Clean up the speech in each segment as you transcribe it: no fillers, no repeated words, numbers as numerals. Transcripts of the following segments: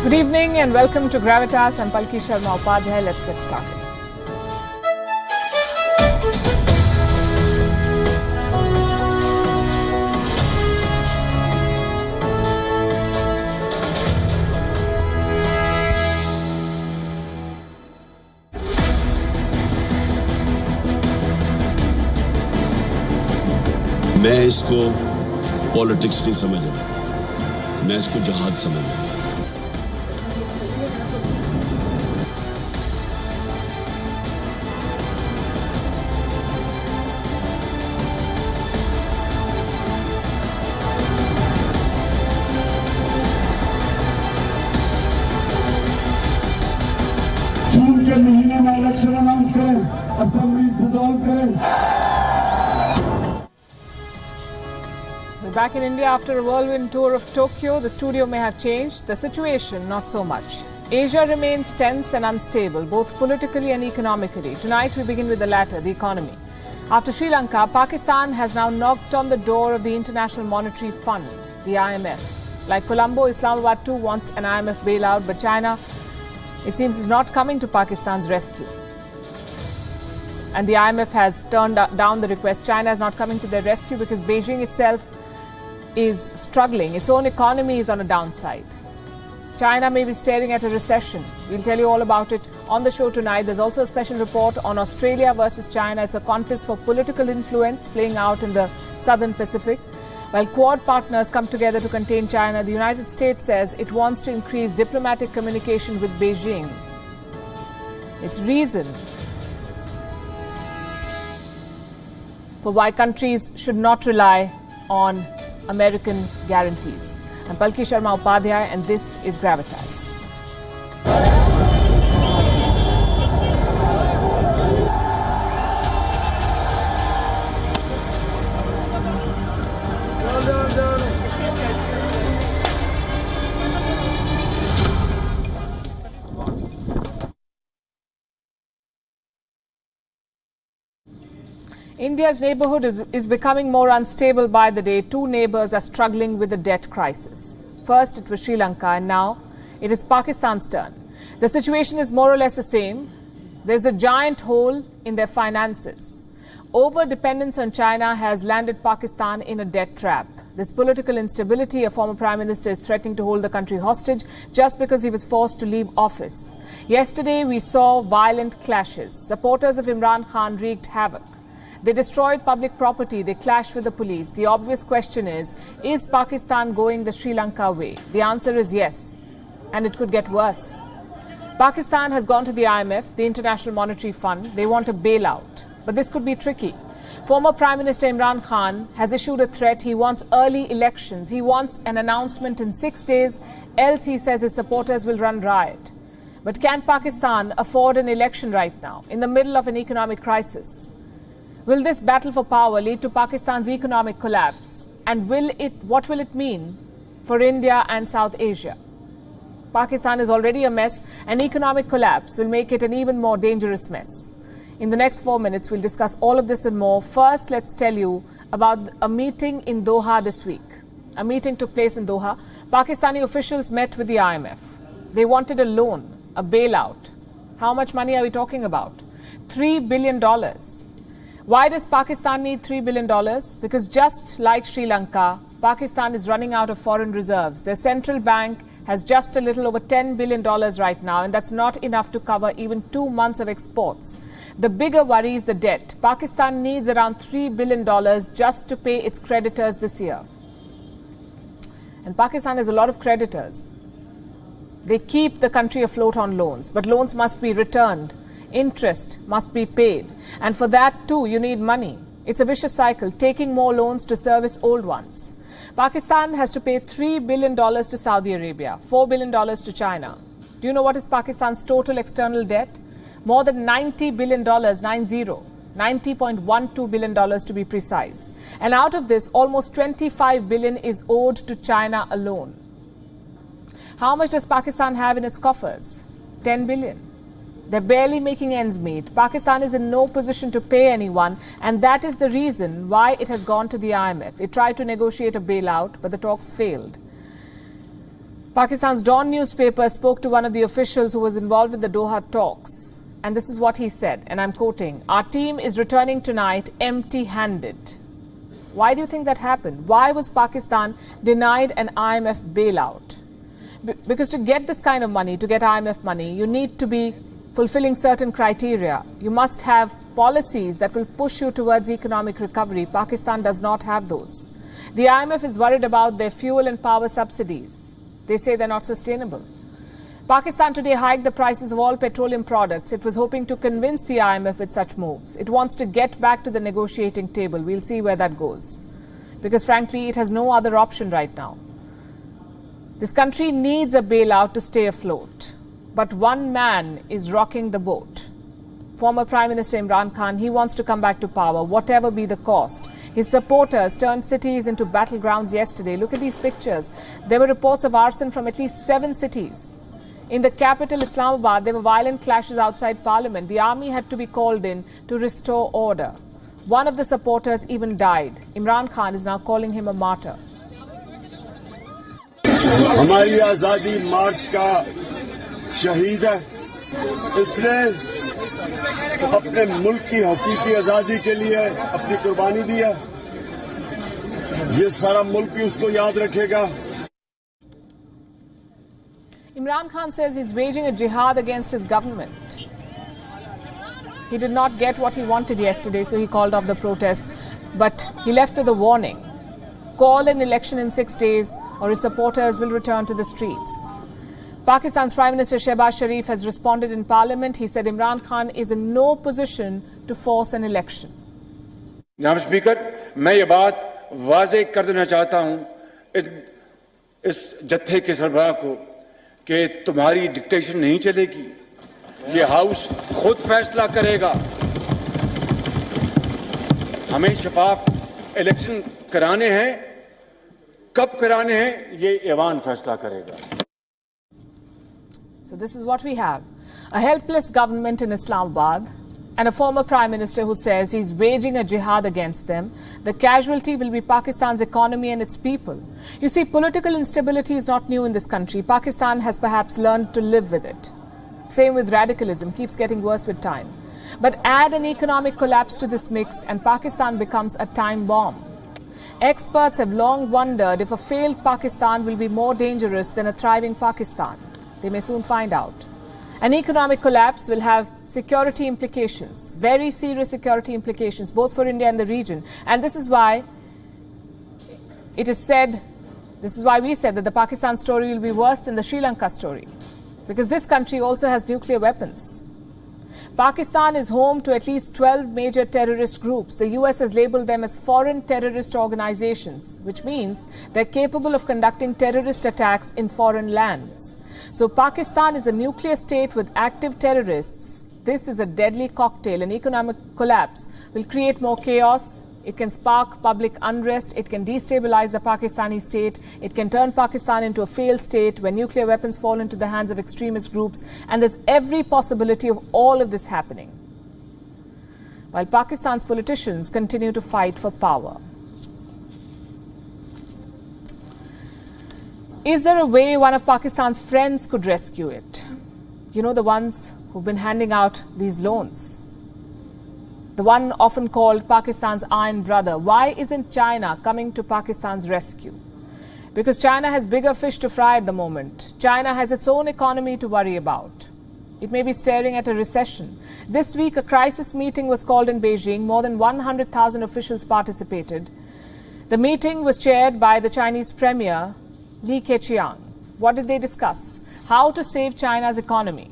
Good evening and welcome to Gravitas. I'm Palki Sharma. Let's get started. मैं इसको politics नहीं समझ रहा, मैं इसको जहाद समझ रहा हूं। जून के महीने में इलेक्शन अनाउंस करें, असेंबली डिसॉल्व करें। We're back in India after a whirlwind tour of Tokyo. The studio may have changed, the situation not so much. Asia remains tense and unstable, both politically and economically. Tonight we begin with the latter, the economy. After Sri Lanka, Pakistan has now knocked on the door of the International Monetary Fund, the IMF. Like Colombo, Islamabad too wants an IMF bailout, but China, it seems, is not coming to Pakistan's rescue. And the IMF has turned down the request. China is not coming to their rescue because Beijing itself is struggling. Its own economy is on a downside. China may be staring at a recession. We'll tell you all about it on the show tonight. There's also a special report on Australia versus China. It's a contest for political influence playing out in the southern Pacific. While Quad partners come together to contain China, the United States says it wants to increase diplomatic communication with Beijing. Its reason for why countries should not rely on American guarantees. I'm Palki Sharma Upadhyay and this is Gravitas. India's neighbourhood is becoming more unstable by the day. Two neighbours are struggling with the debt crisis. First, it was Sri Lanka, and now it is Pakistan's turn. The situation is more or less the same. There's a giant hole in their finances. Over-dependence on China has landed Pakistan in a debt trap. This political instability, a former Prime Minister is threatening to hold the country hostage just because he was forced to leave office. Yesterday, we saw violent clashes. Supporters of Imran Khan wreaked havoc. They destroyed public property, they clashed with the police. The obvious question is Pakistan going the Sri Lanka way? The answer is yes, and it could get worse. Pakistan has gone to the IMF, the International Monetary Fund. They want a bailout, but this could be tricky. Former Prime Minister Imran Khan has issued a threat. He wants early elections. He wants an announcement in 6 days, else he says his supporters will run riot. But can Pakistan afford an election right now, in the middle of an economic crisis? Will this battle for power lead to Pakistan's economic collapse? And what will it mean for India and South Asia? Pakistan is already a mess. An economic collapse will make it an even more dangerous mess. In the next 4 minutes, we'll discuss all of this and more. First, let's tell you about a meeting in Doha this week. A meeting took place in Doha. Pakistani officials met with the IMF. They wanted a loan, a bailout. How much money are we talking about? $3 billion. Why does Pakistan need $3 billion? Because just like Sri Lanka, Pakistan is running out of foreign reserves. Their central bank has just a little over $10 billion right now, and that's not enough to cover even 2 months of exports. The bigger worry is the debt. Pakistan needs around $3 billion just to pay its creditors this year. And Pakistan has a lot of creditors. They keep the country afloat on loans, but loans must be returned. Interest must be paid. And for that too, you need money. It's a vicious cycle, taking more loans to service old ones. Pakistan has to pay $3 billion to Saudi Arabia, $4 billion to China. Do you know what is Pakistan's total external debt? More than $90 billion, $90.12 billion to be precise. And out of this, almost $25 billion is owed to China alone. How much does Pakistan have in its coffers? $10 billion. They're barely making ends meet. Pakistan is in no position to pay anyone, and that is the reason why it has gone to the IMF. It tried to negotiate a bailout, but the talks failed. Pakistan's Dawn newspaper spoke to one of the officials who was involved with the Doha talks. And this is what he said, and I'm quoting, "Our team is returning tonight empty-handed." Why do you think that happened? Why was Pakistan denied an IMF bailout? Because to get this kind of money, to get IMF money, you need to be fulfilling certain criteria. You must have policies that will push you towards economic recovery. Pakistan does not have those. The IMF is worried about their fuel and power subsidies. They say they're not sustainable. Pakistan today hiked the prices of all petroleum products. It was hoping to convince the IMF with such moves. It wants to get back to the negotiating table. We'll see where that goes. Because frankly, it has no other option right now. This country needs a bailout to stay afloat. But one man is rocking the boat. Former Prime Minister Imran Khan, he wants to come back to power, whatever be the cost. His supporters turned cities into battlegrounds yesterday. Look at these pictures. There were reports of arson from at least 7 cities. In the capital, Islamabad, there were violent clashes outside Parliament. The army had to be called in to restore order. One of the supporters even died. Imran Khan is now calling him a martyr. हमारी आजादी मार्च का शहीद है। इसने अपने मुल्क की हकीकी आजादी के लिए अपनी कुर्बानी दी है। ये सारा मुल्क भी उसको याद रखेगा। Imran Khan says he's waging a jihad against his government. He did not get what he wanted yesterday, so he called off the protests. But he left with a warning. Call an election in 6 days or his supporters will return to the streets. Pakistan's Prime Minister Shehbaz Sharif has responded in Parliament. He said Imran Khan is in no position to force an election. जनाब speaker, मैं ये बात वाज़ेह कर देना चाहता हूं इस जत्थे के सरबराह को कि तुम्हारी डिक्टेशन नहीं चलेगी। ये हाउस खुद फैसला करेगा। हमें शफाफ इलेक्शन कराने हैं, कब कराने हैं ये ऐवान फैसला करेगा। So this is what we have. A helpless government in Islamabad and a former Prime Minister who says he's waging a jihad against them. The casualty will be Pakistan's economy and its people. You see, political instability is not new in this country. Pakistan has perhaps learned to live with it. Same with radicalism, keeps getting worse with time. But add an economic collapse to this mix and Pakistan becomes a time bomb. Experts have long wondered if a failed Pakistan will be more dangerous than a thriving Pakistan. They may soon find out. An economic collapse will have security implications, very serious security implications, both for India and the region. And this is why it is said, this is why we said that the Pakistan story will be worse than the Sri Lanka story. Because this country also has nuclear weapons. Pakistan is home to at least 12 major terrorist groups. The US has labeled them as foreign terrorist organizations, which means they're capable of conducting terrorist attacks in foreign lands. So Pakistan is a nuclear state with active terrorists. This is a deadly cocktail. An economic collapse will create more chaos. It can spark public unrest. It can destabilize the Pakistani state. It can turn Pakistan into a failed state where nuclear weapons fall into the hands of extremist groups. And there's every possibility of all of this happening, while Pakistan's politicians continue to fight for power. Is there a way one of Pakistan's friends could rescue it? You know, the ones who've been handing out these loans. The one often called Pakistan's iron brother. Why isn't China coming to Pakistan's rescue? Because China has bigger fish to fry at the moment. China has its own economy to worry about. It may be staring at a recession. This week, a crisis meeting was called in Beijing. More than 100,000 officials participated. The meeting was chaired by the Chinese Premier, Li Keqiang. What did they discuss? How to save China's economy.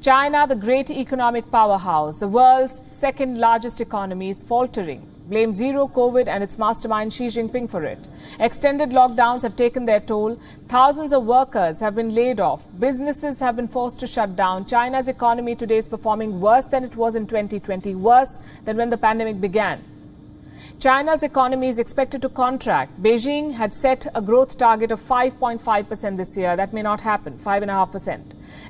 China, the great economic powerhouse, the world's second largest economy, is faltering. Blame zero COVID and its mastermind Xi Jinping for it. Extended lockdowns have taken their toll. Thousands of workers have been laid off. Businesses have been forced to shut down. China's economy today is performing worse than it was in 2020, worse than when the pandemic began. China's economy is expected to contract. Beijing had set a growth target of 5.5% this year. That may not happen, 5.5%.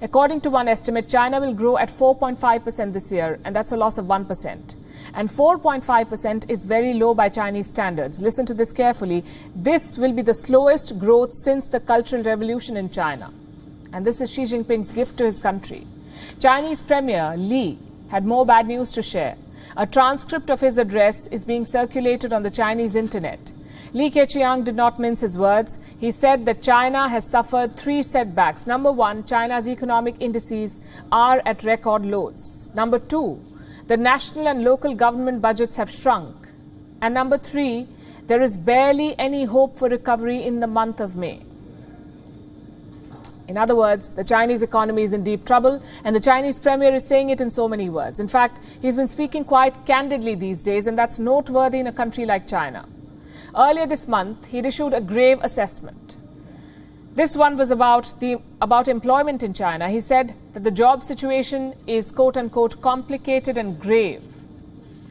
According to one estimate, China will grow at 4.5% this year, and that's a loss of 1%. and 4.5% is very low by Chinese standards. Listen to this carefully. This will be the slowest growth since the Cultural Revolution in China. And this is Xi Jinping's gift to his country. Chinese Premier Li had more bad news to share. A transcript of his address is being circulated on the Chinese internet. Li Keqiang did not mince his words. He said that China has suffered 3 setbacks. Number 1, China's economic indices are at record lows. Number 2, the national and local government budgets have shrunk. And number 3, there is barely any hope for recovery in the month of May. In other words, the Chinese economy is in deep trouble, and the Chinese premier is saying it in so many words. In fact, he's been speaking quite candidly these days, and that's noteworthy in a country like China. Earlier this month, he'd issued a grave assessment. This one was about employment in China. He said that the job situation is, quote-unquote, complicated and grave.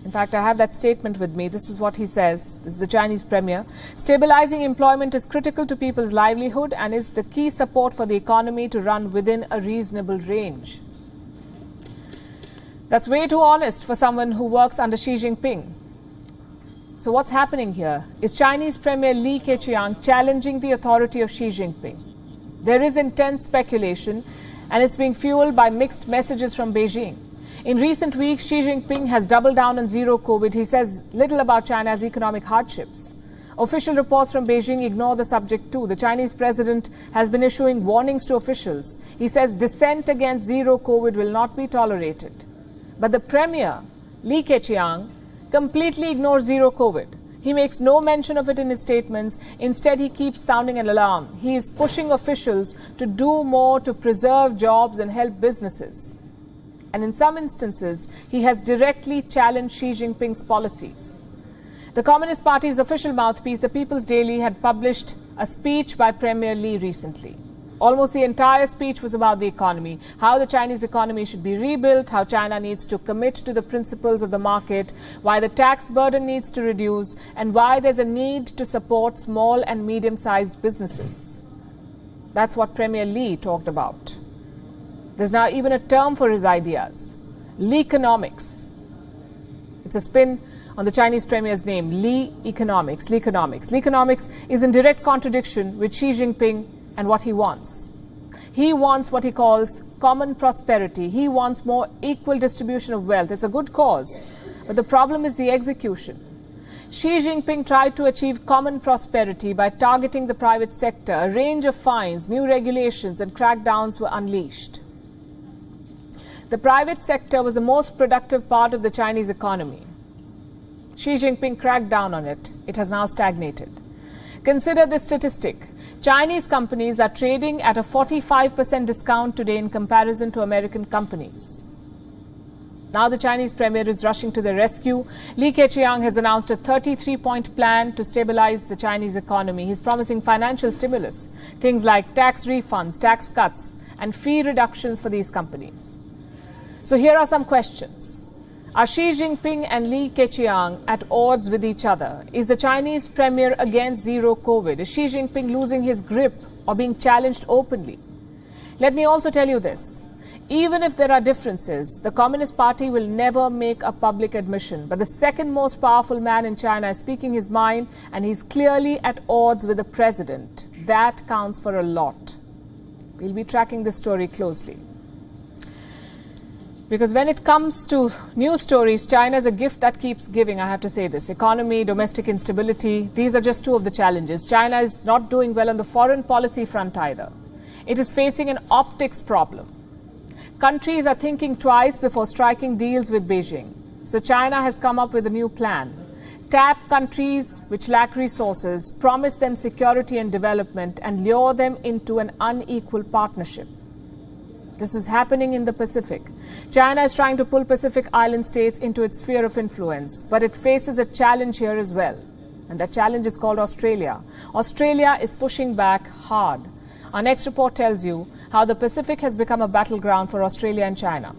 In fact, I have that statement with me. This is what he says. This is the Chinese premier. Stabilizing employment is critical to people's livelihood and is the key support for the economy to run within a reasonable range. That's way too honest for someone who works under Xi Jinping. So what's happening here? Is Chinese Premier Li Keqiang challenging the authority of Xi Jinping? There is intense speculation, and it's being fueled by mixed messages from Beijing. In recent weeks, Xi Jinping has doubled down on zero COVID. He says little about China's economic hardships. Official reports from Beijing ignore the subject too. The Chinese president has been issuing warnings to officials. He says dissent against zero COVID will not be tolerated. But the premier, Li Keqiang, completely ignores zero COVID. He makes no mention of it in his statements. Instead, he keeps sounding an alarm. He is pushing officials to do more to preserve jobs and help businesses. And in some instances, he has directly challenged Xi Jinping's policies. The Communist Party's official mouthpiece, the People's Daily, had published a speech by Premier Li recently. Almost the entire speech was about the economy, how the Chinese economy should be rebuilt, how China needs to commit to the principles of the market, why the tax burden needs to reduce, and why there's a need to support small and medium-sized businesses. That's what Premier Li talked about. There's now even a term for his ideas, Li-economics. It's a spin on the Chinese premier's name, Li-economics. Li-economics. Li-economics is in direct contradiction with Xi Jinping and what he wants. He wants what he calls common prosperity. He wants more equal distribution of wealth. It's a good cause, but the problem is the execution. Xi Jinping tried to achieve common prosperity by targeting the private sector. A range of fines, new regulations, and crackdowns were unleashed. The private sector was the most productive part of the Chinese economy. Xi Jinping cracked down on it. It has now stagnated. Consider this statistic. Chinese companies are trading at a 45% discount today in comparison to American companies. Now the Chinese premier is rushing to the rescue. Li Keqiang has announced a 33-point plan to stabilize the Chinese economy. He's promising financial stimulus, things like tax refunds, tax cuts, and fee reductions for these companies. So here are some questions. Are Xi Jinping and Li Keqiang at odds with each other? Is the Chinese premier against zero COVID? Is Xi Jinping losing his grip or being challenged openly? Let me also tell you this. Even if there are differences, the Communist Party will never make a public admission. But the second most powerful man in China is speaking his mind, and he's clearly at odds with the president. That counts for a lot. We'll be tracking this story closely. Because when it comes to news stories, China is a gift that keeps giving, I have to say this. Economy, domestic instability, these are just two of the challenges. China is not doing well on the foreign policy front either. It is facing an optics problem. Countries are thinking twice before striking deals with Beijing. So China has come up with a new plan. Tap countries which lack resources, promise them security and development, and lure them into an unequal partnership. This is happening in the Pacific. China is trying to pull Pacific Island states into its sphere of influence, but it faces a challenge here as well. And that challenge is called Australia. Australia is pushing back hard. Our next report tells you how the Pacific has become a battleground for Australia and China.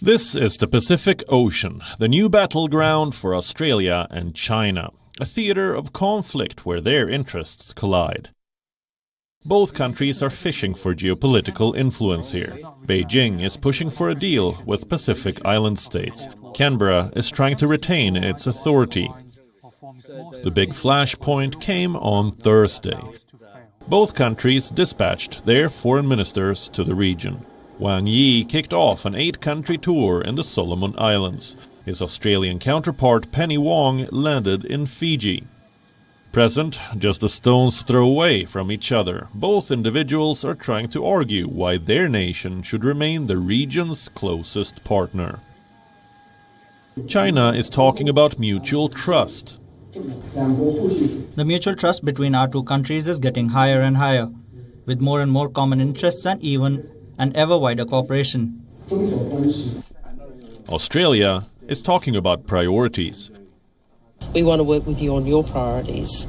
This is the Pacific Ocean, the new battleground for Australia and China, a theatre of conflict where their interests collide. Both countries are fishing for geopolitical influence here. Beijing is pushing for a deal with Pacific Island states. Canberra is trying to retain its authority. The big flashpoint came on Thursday. Both countries dispatched their foreign ministers to the region. Wang Yi kicked off an 8-country tour in the Solomon Islands. His Australian counterpart Penny Wong landed in Fiji. Present, just a stone's throw away from each other, both individuals are trying to argue why their nation should remain the region's closest partner. China is talking about mutual trust. The mutual trust between our two countries is getting higher and higher, with more and more common interests and even an ever wider cooperation. Australia is talking about priorities. We want to work with you on your priorities.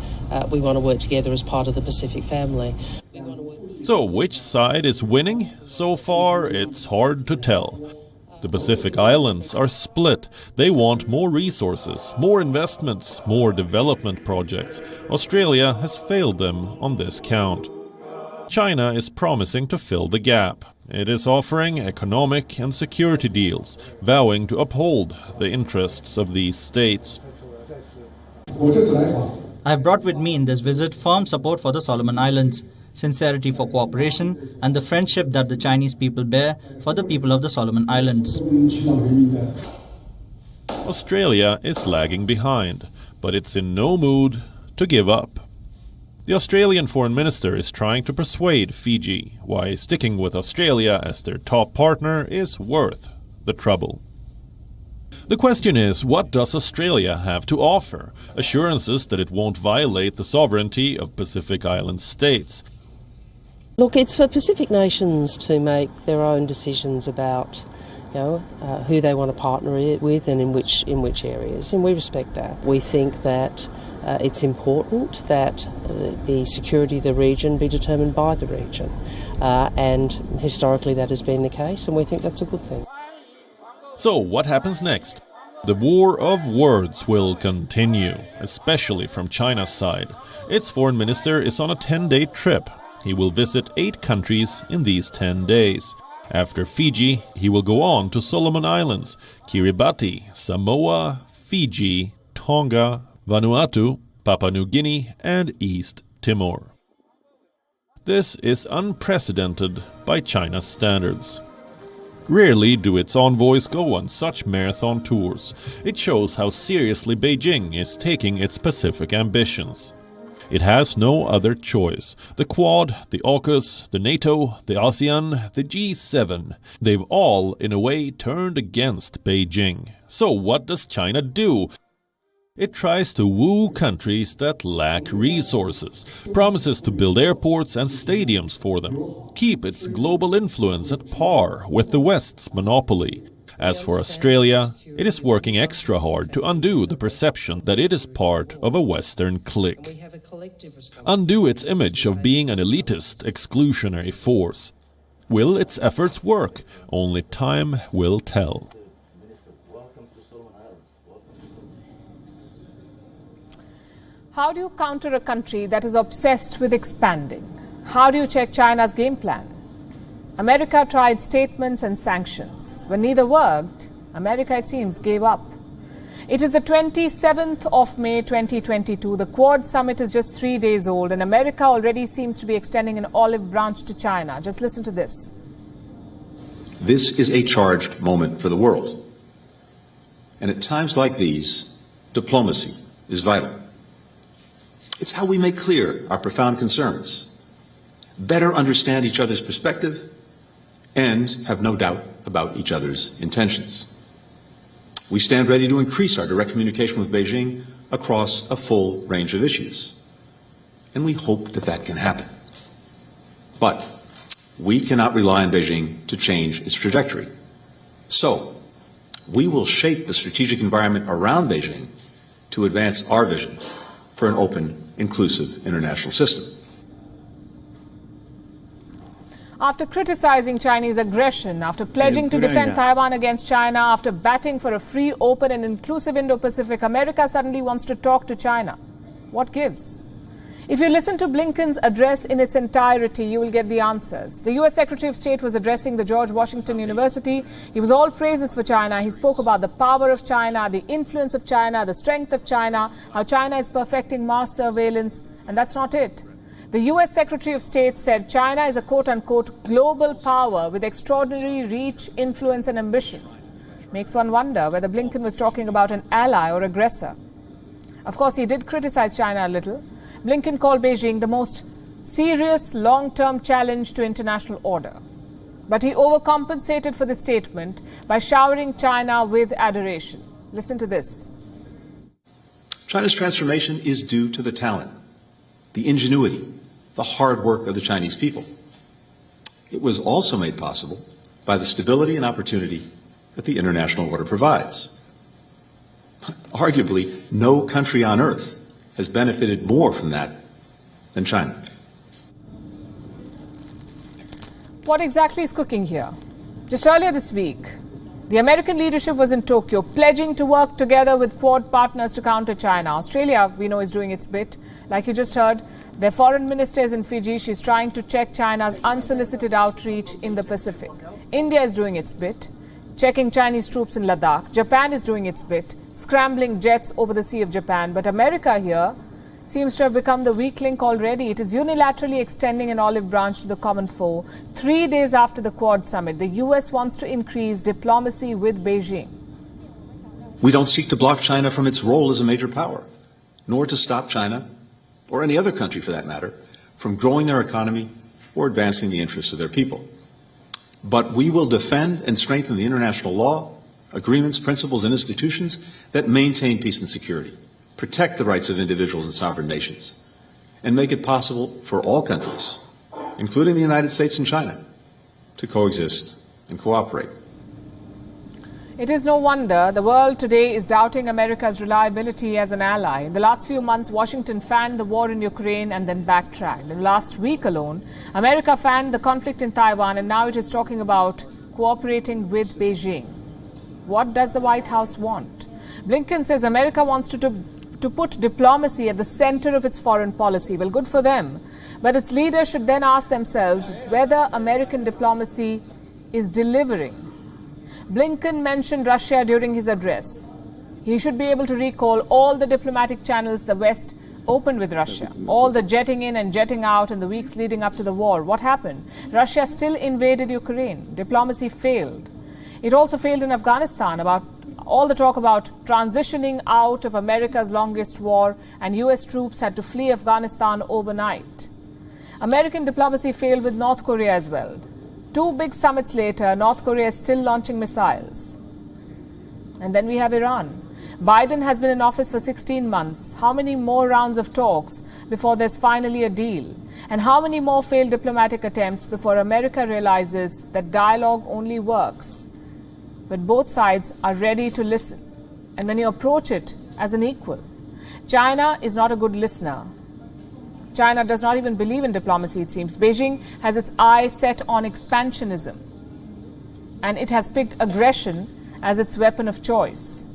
We want to work together as part of the Pacific family. So which side is winning? So far, it's hard to tell. The Pacific Islands are split. They want more resources, more investments, more development projects. Australia has failed them on this count. China is promising to fill the gap. It is offering economic and security deals, vowing to uphold the interests of these states. I have brought with me in this visit firm support for the Solomon Islands, sincerity for cooperation, and the friendship that the Chinese people bear for the people of the Solomon Islands. Australia is lagging behind, but it's in no mood to give up. The Australian Foreign Minister is trying to persuade Fiji why sticking with Australia as their top partner is worth the trouble. The question is, what does Australia have to offer? Assurances that it won't violate the sovereignty of Pacific Island states. Look, it's for Pacific nations to make their own decisions about, who they want to partner with and in which areas, and we respect that. We think that it's important that the security of the region be determined by the region, and historically that has been the case, and we think that's a good thing. So what happens next? The war of words will continue, especially from China's side. Its foreign minister is on a 10-day trip. He will visit 8 countries in these 10 days. After Fiji, he will go on to Solomon Islands, Kiribati, Samoa, Fiji, Tonga, Vanuatu, Papua New Guinea, and East Timor. This is unprecedented by China's standards. Rarely do its envoys go on such marathon tours. It shows how seriously Beijing is taking its Pacific ambitions. It has no other choice. The Quad, the AUKUS, the NATO, the ASEAN, the G7, they've all, in a way, turned against Beijing. So what does China do? It tries to woo countries that lack resources, promises to build airports and stadiums for them, keep its global influence at par with the West's monopoly. As for Australia, it is working extra hard to undo the perception that it is part of a Western clique. Undo its image of being an elitist, exclusionary force. Will its efforts work? Only time will tell. How do you counter a country that is obsessed with expanding? How do you check China's game plan? America tried statements and sanctions. When neither worked, America, it seems, gave up. It is the 27th of May 2022. The Quad summit is just 3 days old, and America already seems to be extending an olive branch to China. Just listen to this. This is a charged moment for the world. And at times like these, diplomacy is vital. It's how we make clear our profound concerns, better understand each other's perspective, and have no doubt about each other's intentions. We stand ready to increase our direct communication with Beijing across a full range of issues. And we hope that that can happen. But we cannot rely on Beijing to change its trajectory. So, we will shape the strategic environment around Beijing to advance our vision for an open, inclusive international system. After criticizing Chinese aggression, after pledging to defend Taiwan against China, after batting for a free, open and inclusive Indo-Pacific, America suddenly wants to talk to China. What gives? If you listen to Blinken's address in its entirety, you will get the answers. The US Secretary of State was addressing the George Washington University. He was all praises for China. He spoke about the power of China, the influence of China, the strength of China, how China is perfecting mass surveillance. And that's not it. The US Secretary of State said China is a quote-unquote global power with extraordinary reach, influence and ambition. Makes one wonder whether Blinken was talking about an ally or aggressor. Of course, he did criticize China a little. Blinken called Beijing the most serious long-term challenge to international order. But he overcompensated for the statement by showering China with adoration. Listen to this. China's transformation is due to the talent, the ingenuity, the hard work of the Chinese people. It was also made possible by the stability and opportunity that the international order provides. Arguably, no country on earth has benefited more from that than China. What exactly is cooking here? Just earlier this week, the American leadership was in Tokyo pledging to work together with Quad partners to counter China. Australia, we know, is doing its bit. Like you just heard, their foreign minister is in Fiji. She's trying to check China's unsolicited outreach in the Pacific. India is doing its bit, checking Chinese troops in Ladakh. Japan is doing its bit, scrambling jets over the Sea of Japan. But America here seems to have become the weak link already. It is unilaterally extending an olive branch to the common foe. 3 days after the Quad summit, the US wants to increase diplomacy with Beijing. We don't seek to block China from its role as a major power, nor to stop China, or any other country for that matter, from growing their economy or advancing the interests of their people. But we will defend and strengthen the international law, agreements, principles, and institutions that maintain peace and security, protect the rights of individuals and sovereign nations, and make it possible for all countries, including the United States and China, to coexist and cooperate. It is no wonder the world today is doubting America's reliability as an ally. In the last few months, Washington fanned the war in Ukraine and then backtracked. In the last week alone, America fanned the conflict in Taiwan, and now it is talking about cooperating with Beijing. What does the White House want? Blinken says America wants to put diplomacy at the center of its foreign policy. Well, good for them. But its leaders should then ask themselves whether American diplomacy is delivering. Blinken mentioned Russia during his address. He should be able to recall all the diplomatic channels the West opened with Russia, all the jetting in and jetting out in the weeks leading up to the war. What happened? Russia still invaded Ukraine. Diplomacy failed. It also failed in Afghanistan. About all the talk about transitioning out of America's longest war, and US troops had to flee Afghanistan overnight. American diplomacy failed with North Korea as well. 2 big summits later, North Korea is still launching missiles. And then we have Iran. Biden has been in office for 16 months. How many more rounds of talks before there's finally a deal? And how many more failed diplomatic attempts before America realizes that dialogue only works when both sides are ready to listen, and then you approach it as an equal? China is not a good listener. China does not even believe in diplomacy, it seems. Beijing has its eye set on expansionism, and it has picked aggression as its weapon of choice.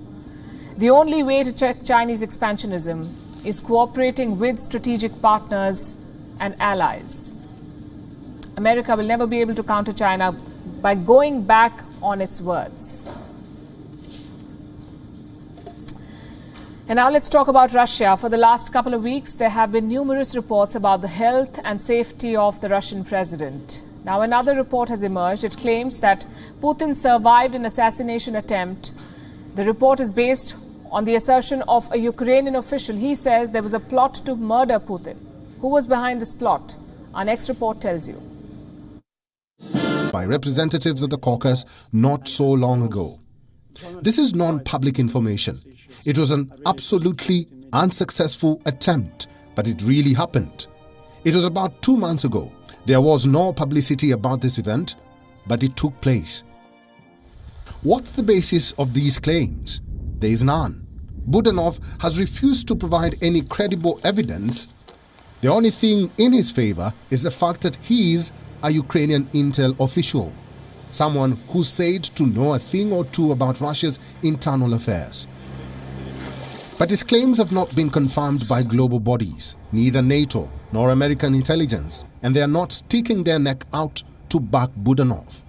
The only way to check Chinese expansionism is cooperating with strategic partners and allies. America will never be able to counter China by going back on its words. And now let's talk about Russia. For the last couple of weeks, there have been numerous reports about the health and safety of the Russian president. Now, another report has emerged. It claims that Putin survived an assassination attempt. The report is based on the assertion of a Ukrainian official. He says there was a plot to murder Putin. Who was behind this plot? Our next report tells you. By representatives of the caucus not so long ago. This is non-public information. It was an absolutely unsuccessful attempt, but it really happened. It was about 2 months ago. There was no publicity about this event, but it took place. What's the basis of these claims? There is none. Budanov has refused to provide any credible evidence. The only thing in his favor is the fact that he is a Ukrainian intel official, someone who's said to know a thing or two about Russia's internal affairs. But his claims have not been confirmed by global bodies, neither NATO nor American intelligence, and they are not sticking their neck out to back Budanov.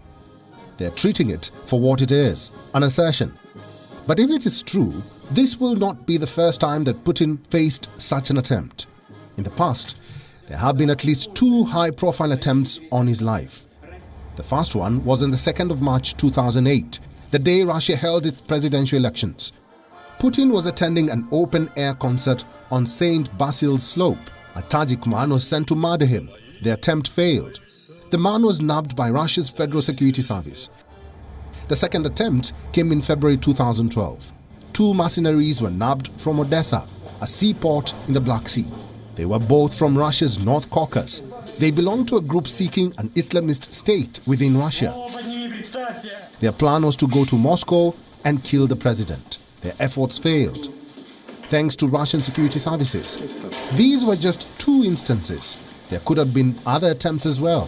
They are treating it for what it is, an assertion. But if it is true, this will not be the first time that Putin faced such an attempt. In the past, there have been at least 2 high-profile attempts on his life. The first one was on the 2nd of March 2008, the day Russia held its presidential elections. Putin was attending an open-air concert on St. Basil's Slope. A Tajik man was sent to murder him. The attempt failed. The man was nabbed by Russia's Federal Security Service. The second attempt came in February 2012. 2 mercenaries were nabbed from Odessa, a seaport in the Black Sea. They were both from Russia's North Caucasus. They belonged to a group seeking an Islamist state within Russia. Their plan was to go to Moscow and kill the president. Their efforts failed, thanks to Russian security services. These were just 2 instances. There could have been other attempts as well.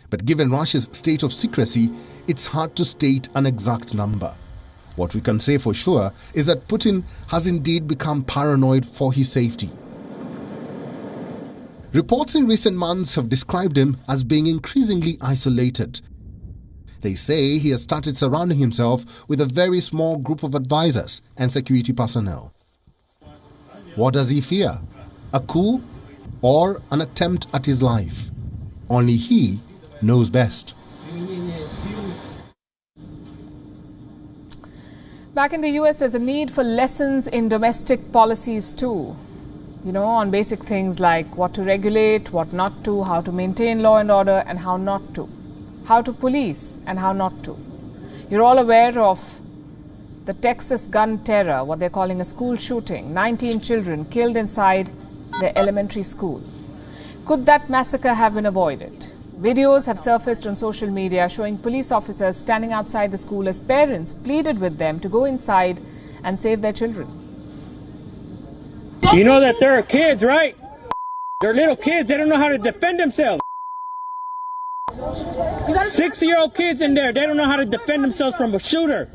But given Russia's state of secrecy, it's hard to state an exact number. What we can say for sure is that Putin has indeed become paranoid for his safety. Reports in recent months have described him as being increasingly isolated. They say he has started surrounding himself with a very small group of advisors and security personnel. What does he fear? A coup or an attempt at his life? Only he knows best. Back in the US, there's a need for lessons in domestic policies too. You know, on basic things like what to regulate, what not to, how to maintain law and order and how not to. How to police and how not to. You're all aware of the Texas gun terror, what they're calling a school shooting. 19 children killed inside their elementary school. Could that massacre have been avoided? Videos have surfaced on social media showing police officers standing outside the school as parents pleaded with them to go inside and save their children. You know that there are kids, right? They're little kids. They don't know how to defend themselves. 6-year-old kids in there. They don't know how to defend themselves from a shooter.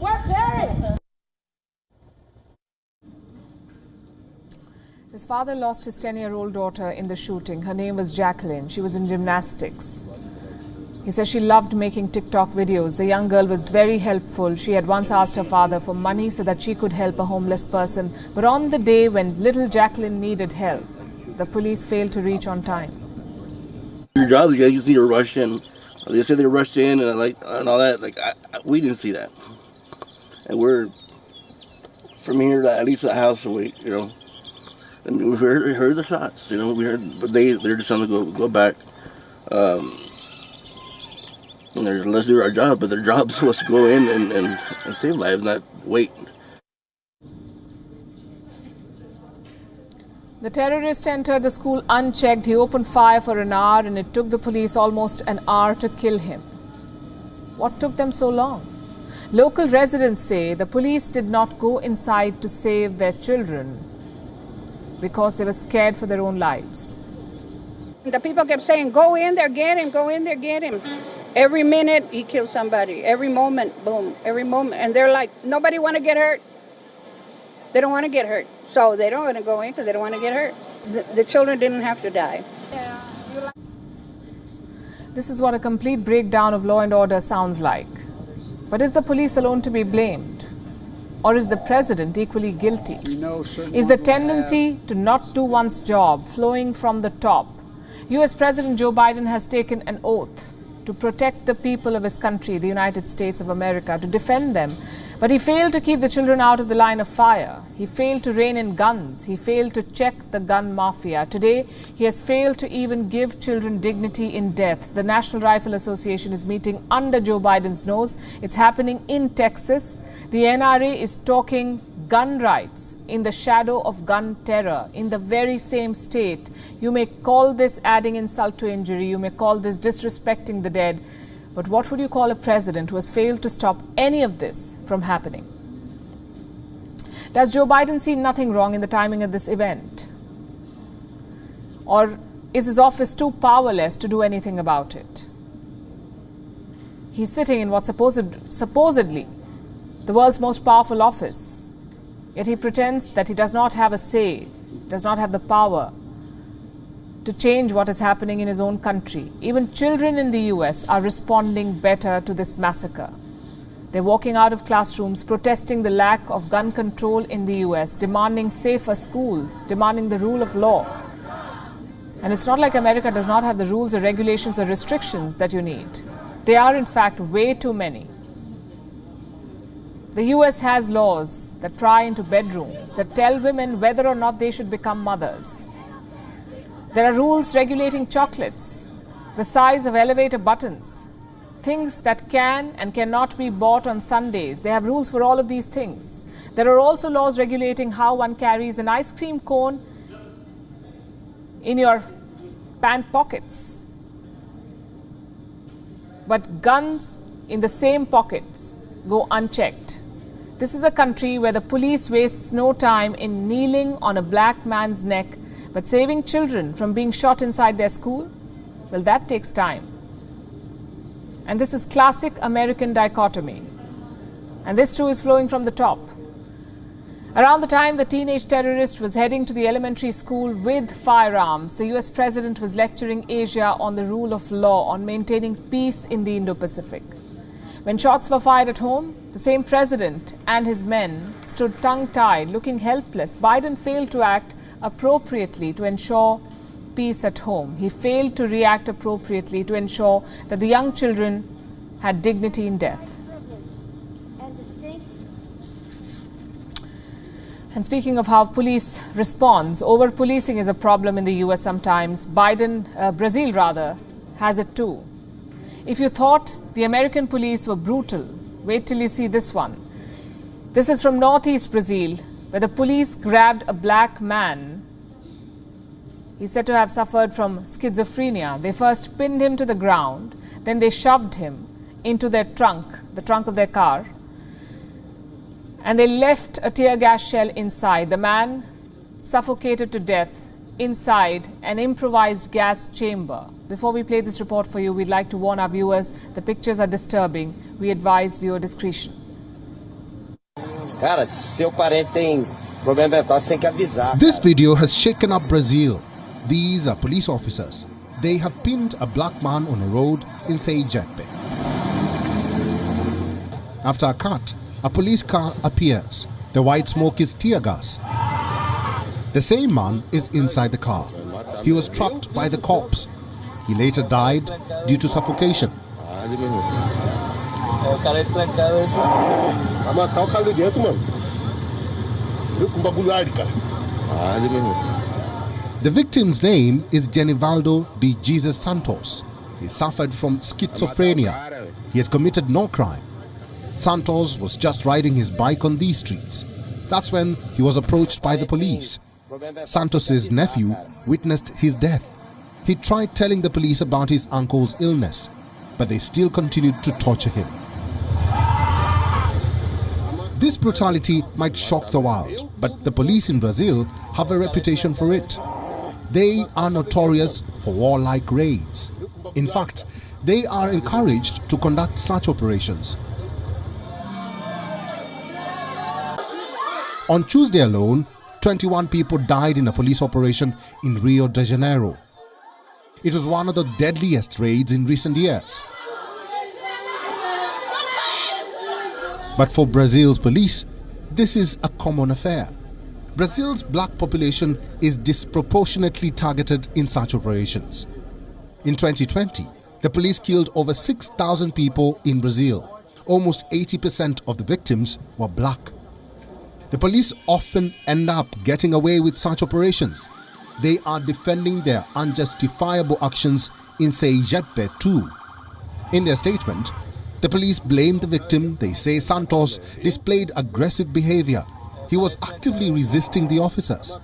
His father lost his 10-year-old daughter in the shooting. Her name was Jacqueline. She was in gymnastics. He says she loved making TikTok videos. The young girl was very helpful. She had once asked her father for money so that she could help a homeless person. But on the day when little Jacqueline needed help, the police failed to reach on time. Your job, you see her rush in. They said they rushed in and all that. We didn't see that. And we're from here to at least a house away, you know. And we heard the shots, you know. We heard, but they're just trying to go back. And let's do our job, but their job is supposed to go in and save lives, not wait. The terrorist entered the school unchecked. He opened fire for an hour and it took the police almost an hour to kill him. What took them so long? Local residents say the police did not go inside to save their children because they were scared for their own lives. The people kept saying, go in there, get him, go in there, get him. Every minute he kills somebody, every moment, boom, every moment. And they're like, nobody want to get hurt. They don't want to get hurt. So they don't want to go in because they don't want to get hurt. The children didn't have to die. This is what a complete breakdown of law and order sounds like. But is the police alone to be blamed? Or is the president equally guilty? Is the tendency to not do one's job flowing from the top? US President Joe Biden has taken an oath to protect the people of his country, the United States of America, to defend them. But he failed to keep the children out of the line of fire. He failed to rein in guns. He failed to check the gun mafia. Today, he has failed to even give children dignity in death. The National Rifle Association is meeting under Joe Biden's nose. It's happening in Texas. The NRA is talking gun rights in the shadow of gun terror in the very same state. You may call this adding insult to injury. You may call this disrespecting the dead. But what would you call a president who has failed to stop any of this from happening? Does Joe Biden see nothing wrong in the timing of this event? Or is his office too powerless to do anything about it? He's sitting in what supposedly the world's most powerful office. Yet he pretends that he does not have a say, does not have the power to change what is happening in his own country. Even children in the US are responding better to this massacre. They're walking out of classrooms, protesting the lack of gun control in the US, demanding safer schools, demanding the rule of law. And it's not like America does not have the rules or regulations or restrictions that you need. They are, in fact, way too many. The US has laws that pry into bedrooms, that tell women whether or not they should become mothers. There are rules regulating chocolates, the size of elevator buttons, things that can and cannot be bought on Sundays. They have rules for all of these things. There are also laws regulating how one carries an ice cream cone in your pant pockets. But guns in the same pockets go unchecked. This is a country where the police wastes no time in kneeling on a black man's neck, but saving children from being shot inside their school, well, that takes time. And this is classic American dichotomy. And this too is flowing from the top. Around the time the teenage terrorist was heading to the elementary school with firearms, the US president was lecturing Asia on the rule of law, on maintaining peace in the Indo-Pacific. When shots were fired at home, the same president and his men stood tongue-tied, looking helpless. Biden failed to act appropriately to ensure peace at home. He failed to react appropriately to ensure that the young children had dignity in death. And speaking of how police responds, over-policing is a problem in the US sometimes. Brazil has it too. If you thought the American police were brutal, wait till you see this one. This is from northeast Brazil, where the police grabbed a black man. He's said to have suffered from schizophrenia. They first pinned him to the ground, then they shoved him into their trunk, the trunk of their car, and they left a tear gas shell inside. The man suffocated to death inside an improvised gas chamber. Before we play this report for you, we'd like to warn our viewers, the pictures are disturbing. We advise viewer discretion. This video has shaken up Brazil. These are police officers. They have pinned a black man on a road in Sergipe. After a cut, a police car appears. The white smoke is tear gas. The same man is inside the car. He was trapped by the cops. He later died due to suffocation. The victim's name is Genivaldo de Jesus Santos. He suffered from schizophrenia. He had committed no crime. Santos was just riding his bike on these streets. That's when he was approached by the police. Santos's nephew witnessed his death. He tried telling the police about his uncle's illness, but they still continued to torture him. This brutality might shock the world, but the police in Brazil have a reputation for it. They are notorious for warlike raids. In fact, they are encouraged to conduct such operations. On Tuesday alone, 21 people died in a police operation in Rio de Janeiro. It was one of the deadliest raids in recent years. But for Brazil's police, this is a common affair. Brazil's black population is disproportionately targeted in such operations. In 2020, the police killed over 6,000 people in Brazil. Almost 80% of the victims were black. The police often end up getting away with such operations. They are defending their unjustifiable actions in Sergipe too. In their statement, the police blamed the victim. They say Santos displayed aggressive behavior. He was actively resisting the officers.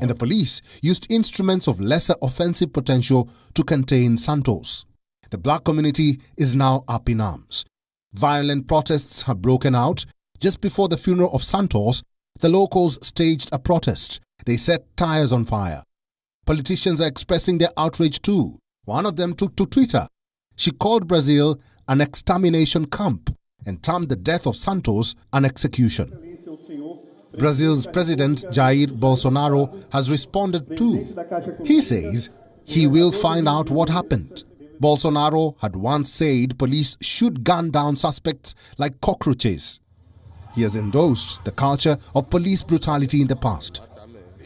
And the police used instruments of lesser offensive potential to contain Santos. The black community is now up in arms. Violent protests have broken out. Just before the funeral of Santos, the locals staged a protest. They set tires on fire. Politicians are expressing their outrage too. One of them took to Twitter. She called Brazil an extermination camp and termed the death of Santos an execution. Brazil's President Jair Bolsonaro has responded too. He says he will find out what happened. Bolsonaro had once said police should gun down suspects like cockroaches. He has endorsed the culture of police brutality in the past.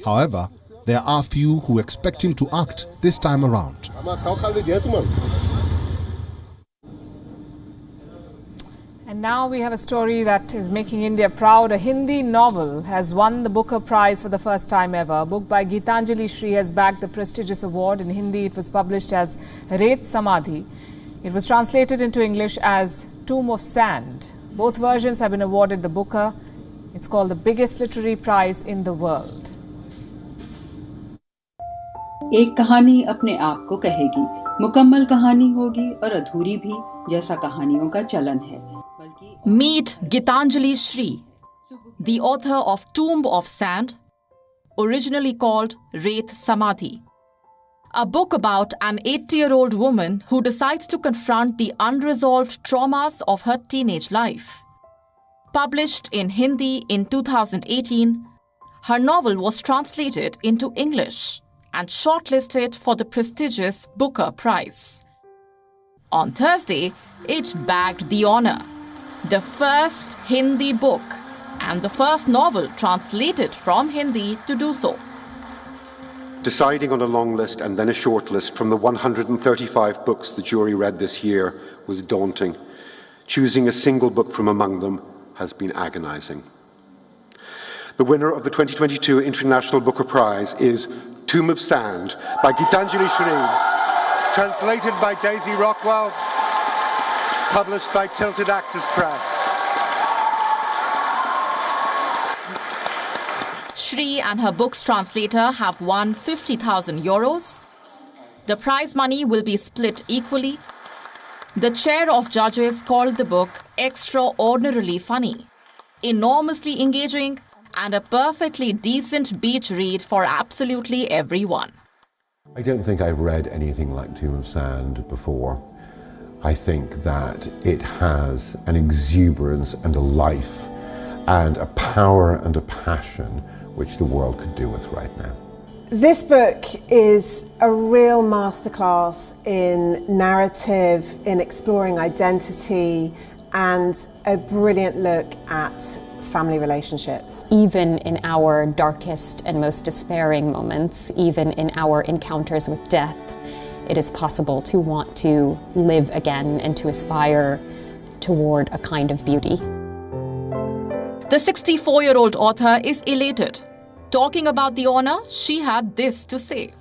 However, there are few who expect him to act this time around. And now we have a story that is making India proud. A Hindi novel has won the Booker Prize for the first time ever. A book by Gitanjali Shri has bagged the prestigious award. In Hindi, it was published as Ret Samadhi. It was translated into English as Tomb of Sand. Both versions have been awarded the Booker. It's called the biggest literary prize in the world. एक कहानी अपने आप को कहेगी, मुकम्मल कहानी होगी और अधूरी भी, जैसा कहानियों का चलन है. Meet Gitanjali Shri, the author of Tomb of Sand, originally called Ret Samadhi. A book about an 80-year-old woman who decides to confront the unresolved traumas of her teenage life. Published in Hindi in 2018, her novel was translated into English and shortlisted for the prestigious Booker Prize. On Thursday, it bagged the honor. The first Hindi book and the first novel translated from Hindi to do so. Deciding on a long list and then a short list from the 135 books the jury read this year was daunting. Choosing a single book from among them has been agonizing. The winner of the 2022 International Booker Prize is Tomb of Sand by Gitanjali Shri, translated by Daisy Rockwell, published by Tilted Axis Press. Shri and her book's translator have won 50,000 euros. The prize money will be split equally. The chair of judges called the book extraordinarily funny, enormously engaging, and a perfectly decent beach read for absolutely everyone. I don't think I've read anything like Tomb of Sand before. I think that it has an exuberance and a life and a power and a passion which the world could do with right now. This book is a real masterclass in narrative, in exploring identity, and a brilliant look at family relationships. Even in our darkest and most despairing moments, even in our encounters with death, it is possible to want to live again and to aspire toward a kind of beauty. The 64-year-old author is elated. Talking about the honor, she had this to say.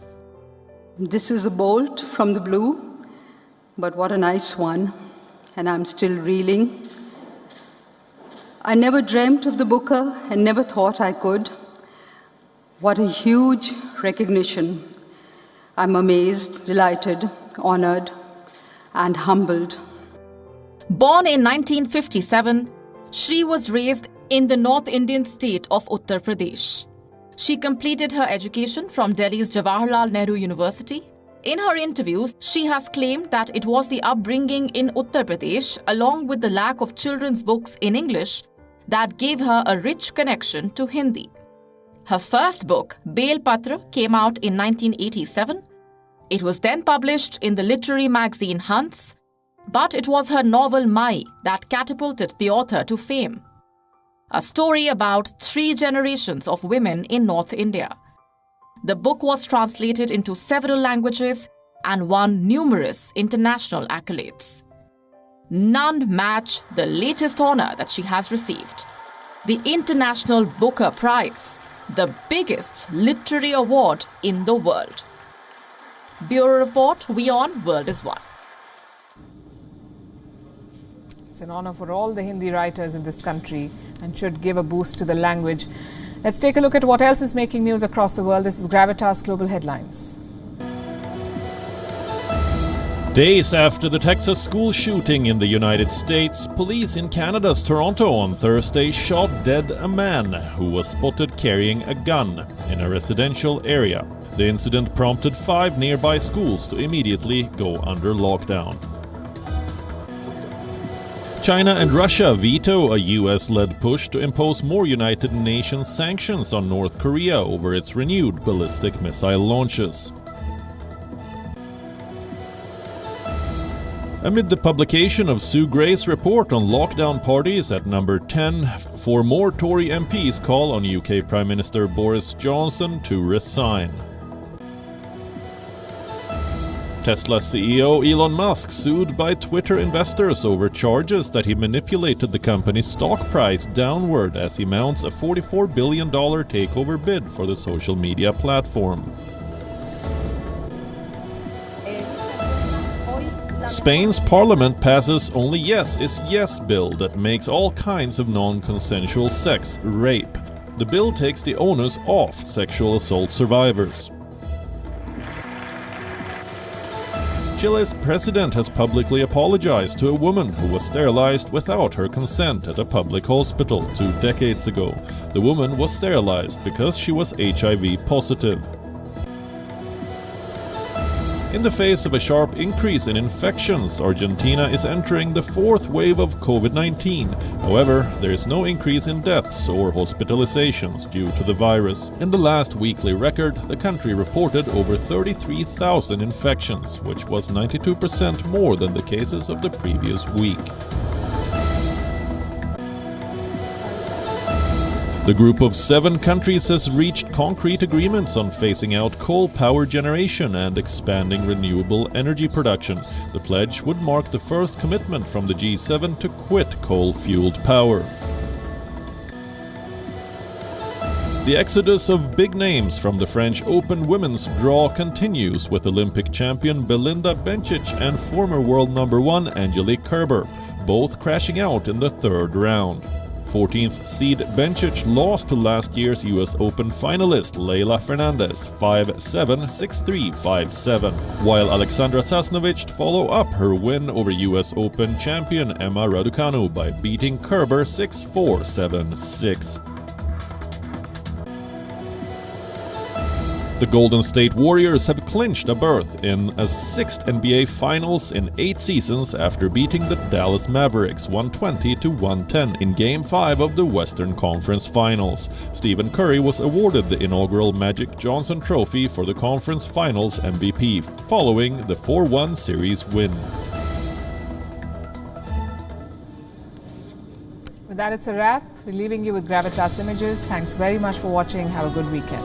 This is a bolt from the blue, but what a nice one, and I'm still reeling. I never dreamt of the Booker and never thought I could. What a huge recognition. I'm amazed, delighted, honored, and humbled. Born in 1957, Shri was raised in the North Indian state of Uttar Pradesh. She completed her education from Delhi's Jawaharlal Nehru University. In her interviews, she has claimed that it was the upbringing in Uttar Pradesh, along with the lack of children's books in English, that gave her a rich connection to Hindi. Her first book, Bail Patra, came out in 1987. It was then published in the literary magazine Hans, but it was her novel Mai that catapulted the author to fame. A story about 3 generations of women in North India. The book was translated into several languages and won numerous international accolades. None match the latest honor that she has received, the International Booker Prize, the biggest literary award in the world. Bureau Report, WION World is One. It's an honor for all the Hindi writers in this country and should give a boost to the language. Let's take a look at what else is making news across the world. This is Gravitas Global Headlines. Days after the Texas school shooting in the United States, police in Canada's Toronto on Thursday shot dead a man who was spotted carrying a gun in a residential area. The incident prompted 5 nearby schools to immediately go under lockdown. China and Russia veto a US-led push to impose more United Nations sanctions on North Korea over its renewed ballistic missile launches. Amid the publication of Sue Gray's report on lockdown parties at number 10, 4 more Tory MPs call on UK Prime Minister Boris Johnson to resign. Tesla CEO Elon Musk sued by Twitter investors over charges that he manipulated the company's stock price downward as he mounts a $44 billion takeover bid for the social media platform. Spain's parliament passes only yes is yes bill that makes all kinds of non-consensual sex rape. The bill takes the onus off sexual assault survivors. Chile's president has publicly apologized to a woman who was sterilized without her consent at a public hospital 2 decades ago. The woman was sterilized because she was HIV positive. In the face of a sharp increase in infections, Argentina is entering the 4th wave of COVID-19. However, there is no increase in deaths or hospitalizations due to the virus. In the last weekly record, the country reported over 33,000 infections, which was 92% more than the cases of the previous week. The group of 7 countries has reached concrete agreements on phasing out coal power generation and expanding renewable energy production. The pledge would mark the first commitment from the G7 to quit coal-fueled power. The exodus of big names from the French Open women's draw continues with Olympic champion Belinda Bencic and former world number 1 Angelique Kerber, both crashing out in the 3rd round. 14th seed Bencic lost to last year's US Open finalist Leylah Fernandez 5-7, 6-3, 5-7, while Alexandra Sasnovich followed up her win over US Open champion Emma Raducanu by beating Kerber 6-4, 7-6. The Golden State Warriors have clinched a berth in a 6th NBA Finals in 8 seasons after beating the Dallas Mavericks 120-110 in Game 5 of the Western Conference Finals. Stephen Curry was awarded the inaugural Magic Johnson Trophy for the Conference Finals MVP, following the 4-1 series win. With that, it's a wrap. We're leaving you with Gravitas Images. Thanks very much for watching. Have a good weekend.